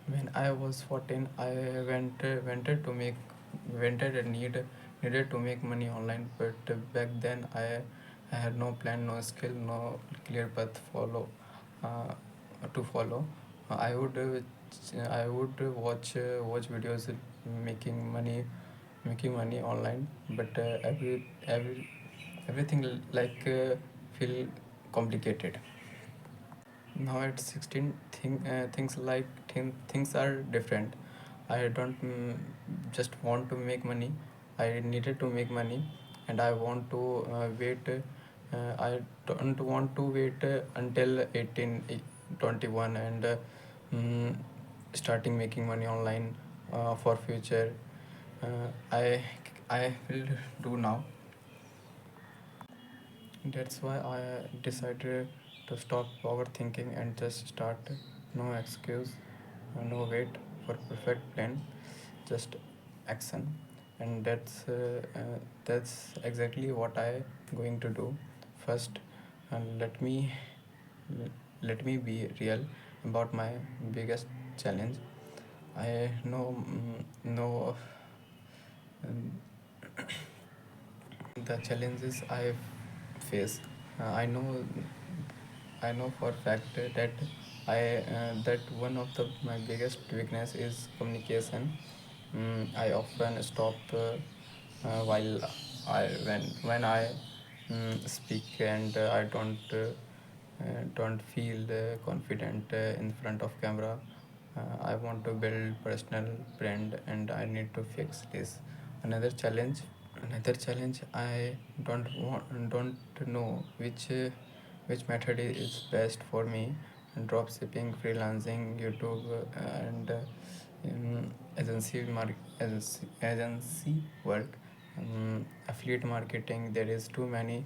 When I was 14, I wanted to make wanted a needed to make money online, but back then I had no plan, no skill, no clear path uh, to follow. I would watch videos making money making money online, but everything feel complicated. Now at 16, things are different. I don't just want to make money. I needed to make money, and I want to wait. I don't want to wait until 18, 21, and starting making money online for future. I will do now. That's why I decided to stop overthinking and just start. No excuse, no wait for perfect plan, just action. And that's exactly what I going to do. First, let me let me be real about my biggest challenge. I know the challenges I face. I know for a fact that one of my biggest weakness is communication. I often stop while I when I speak, and I don't feel confident in front of camera. I want to build personal brand, and I need to fix this. Another challenge Another challenge, I don't know which method is best for me. Drop shipping, freelancing, YouTube, and agency work, affiliate marketing. There is too many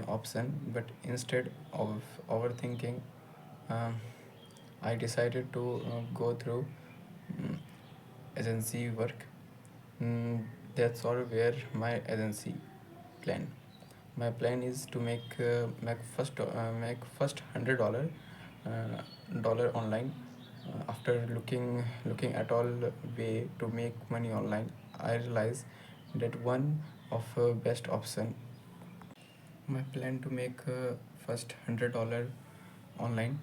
option, but instead of overthinking, um, I decided to go through um, agency work. Mm, that's all where my agency plan. My plan is to make first $100 dollar online. After looking at all way to make money online, I realize that one of best option. My plan to make first $100 online.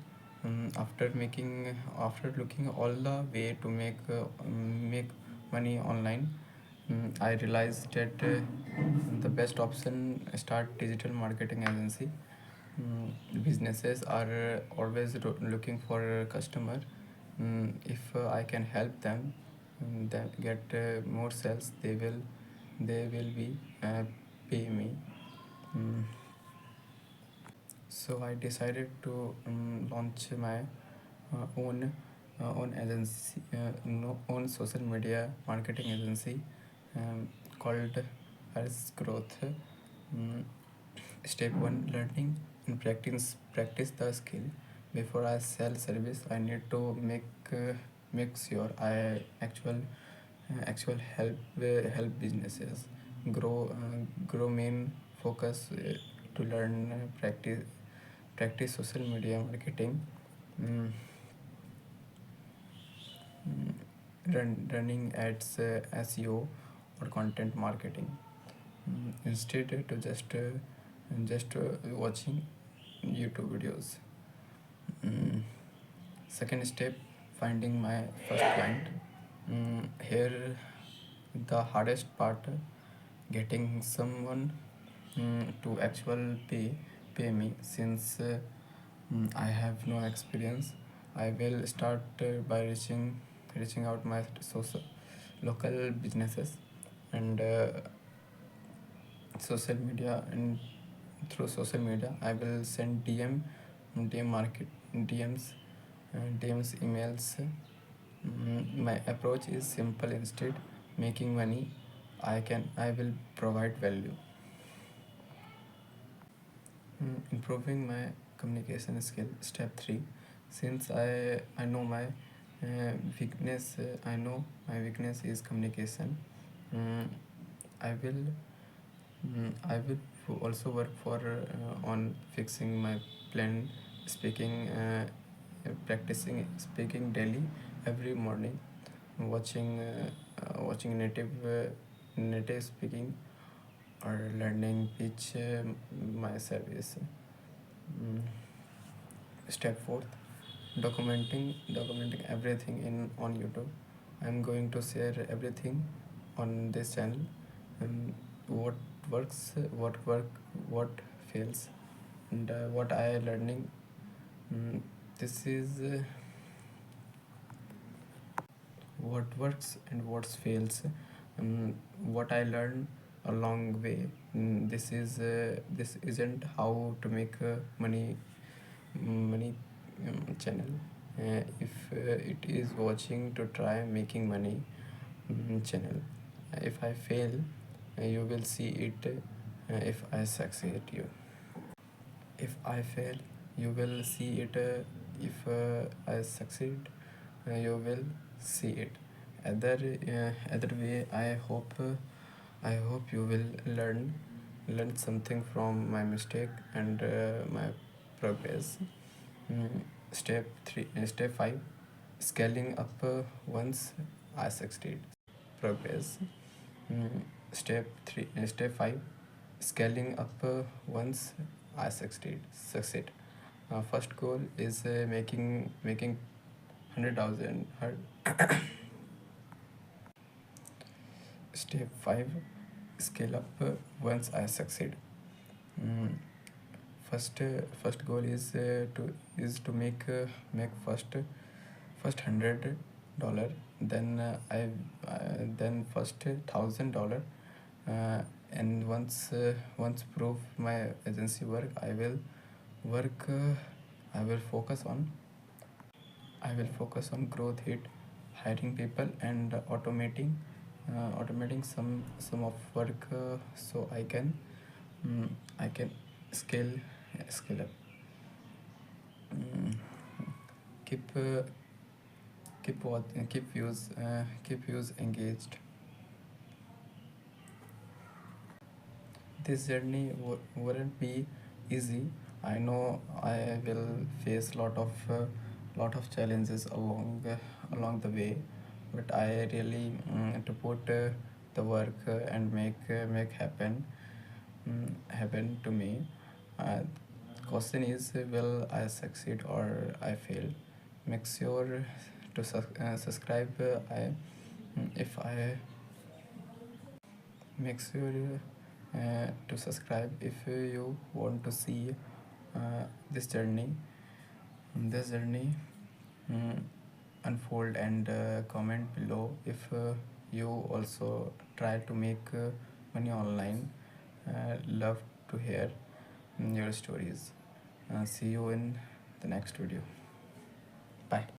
After looking all the way to make money online, I realized that the best option start digital marketing agency. Businesses are always looking for a customer. If I can help them, then get more sales, they will be pay me. Mm, so I decided to launch my own agency, no, own social media marketing agency, called Harz Growth. Mm, Step one: learning and practice the skill. Before I sell service, I need to make sure I actual help businesses grow. Main focus to learn practice social media marketing, mm, running ads, SEO, or content marketing, instead to just watching YouTube videos. Mm, Second step: finding my first client. Here, the hardest part: getting someone to actual pay me. Since I have no experience, I will start by reaching out my social local businesses, and social media and through social media I will send DM market DMs DMs emails. My approach is simple: instead making money, I will provide value. Improving my communication skill. Step 3: since I know my weakness I know my weakness is communication. mm, I will also work for on fixing my plan speaking practicing speaking daily every morning, watching native speaking, or learning pitch my service. Mm. Step fourth, documenting everything in on YouTube. I'm going to share everything on this channel. What works, what fails, and what I learning. This is what works and what fails. What I learned along way. This isn't how to make money channel. If it is watching to try making money channel. If I fail, you will see it. If I succeed, you. If I fail, you will see it. If I succeed, you will see it. Other way, I hope you will learn something from my mistake and my progress. Step 5, scaling up once I succeed. Progress. Step 5, scaling up once I succeed. First goal is making 100,000. Step 5, scale up once I succeed. Mm, first goal is to make first $100, then then first $1,000, and once prove my agency work, work I will focus on growth hit, hiring people, and automating some of work, so I can scale up. Mm, keep keep views engaged. This journey wouldn't be easy. I know I will face lot of challenges along the way, but I really to put the work and make happen to me. Uh, Question is, will I succeed or I fail? Make sure to subscribe. I if I Make sure to subscribe if you want to see uh, this journey this journey mm, unfold, and comment below if you also try to make money online. Love to hear your stories. See you in the next video. Bye.